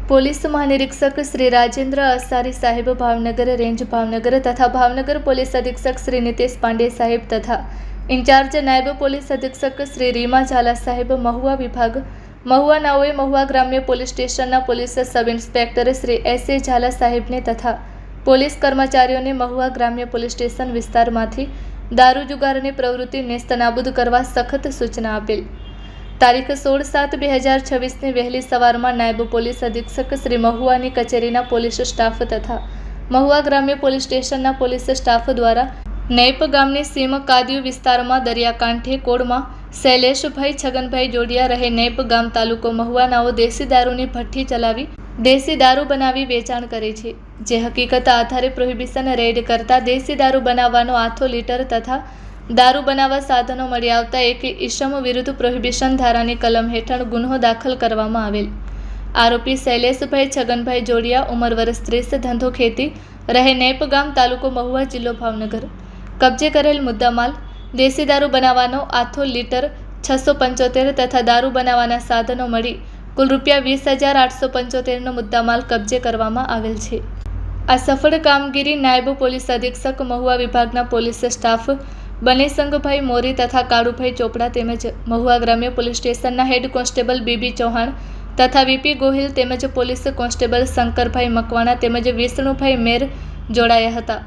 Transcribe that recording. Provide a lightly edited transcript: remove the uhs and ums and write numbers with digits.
Police મહાનિરીક્ષક Shri Rajendra Asari સાહેબ Bhavnagar range Bhavnagar તથા Bhavnagar police અધિક્ષક શ્રી નિતેશ પાંડે સાહેબ તથા ઇન્ચાર્જ નાયબ પોલીસ અધિક્ષક શ્રી રીમા ઝાલા સાહેબ મહુવા વિભાગ મહુવા નાઓએ મહુવા ગ્રામ્ય પોલીસ સ્ટેશનના police sub inspector Shri S A Jhala સાહેબને તથા પોલીસ કર્મચારીઓને મહુવા ગ્રામ્ય પોલીસ સ્ટેશન વિસ્તારમાંથી દારૂ જુગારની પ્રવૃત્તિ નેસ્તનાબૂદ કરવા સખત સૂચના આપેલ। તારીખ 16/7/2026ની વહેલી સવારમાં નાયબ પોલીસ અધિક્ષક શ્રી મહુવાની કચેરીના પોલીસ સ્ટાફ તથા મહુવા ગ્રામ્ય પોલીસ સ્ટેશનના પોલીસ સ્ટાફ દ્વારા નેપ ગામની સીમ કાદિયું વિસ્તારમાં દરિયાકાંઠે કોડમાં શૈલેષભાઈ છગનભાઈ જોડિયા રહે નેપ ગામ તાલુકો મહુવા નાઓ દેશી દારૂની ભઠ્ઠી ચલાવી દેશી દારૂ બનાવી વેચાણ કરે છે, જે હકીકત આધારે પ્રોહિબિશન રેડ કરતા દેશી દારૂ બનાવવાનો આથો લીટર તથા દારૂ બનાવવા સાધનો મળી આવતા એક ઈસમ વિરુદ્ધ પ્રોહિબિશન ધારાની કલમ હેઠળ ગુન્હો દાખલ કરવામાં આવેલ। આરોપી શૈલેષભાઈ છગનભાઈ જોડિયા ઉંમર વર્ષ 30 ધંધો ખેતી રહે નેપ ગામ તાલુકો મહુવા જિલ્લો ભાવનગર કબજે કરેલ મુદ્દામાલ દેશી દારૂ બનાવવાનો આથો લીટર 675 તથા દારૂ બનાવવાના સાધનો મળી કુલ ₹20,875નો મુદ્દામાલ કબજે કરવામાં આવેલ છે। આ સફળ કામગીરી નાયબ પોલીસ અધિક્ષક મહુવા વિભાગના પોલીસ સ્ટાફ બનેસંગભાઈ મોરી તથા કાળુભાઈ ચોપડા તેમજ મહુવા ગ્રામ્ય પોલીસ સ્ટેશનના હેડ કોન્સ્ટેબલ બીબી ચૌહાણ તથા વીપી ગોહિલ તેમજ પોલીસ કોન્સ્ટેબલ શંકરભાઈ મકવાણા તેમજ વિષ્ણુભાઈ મેર જોડાયા હતા।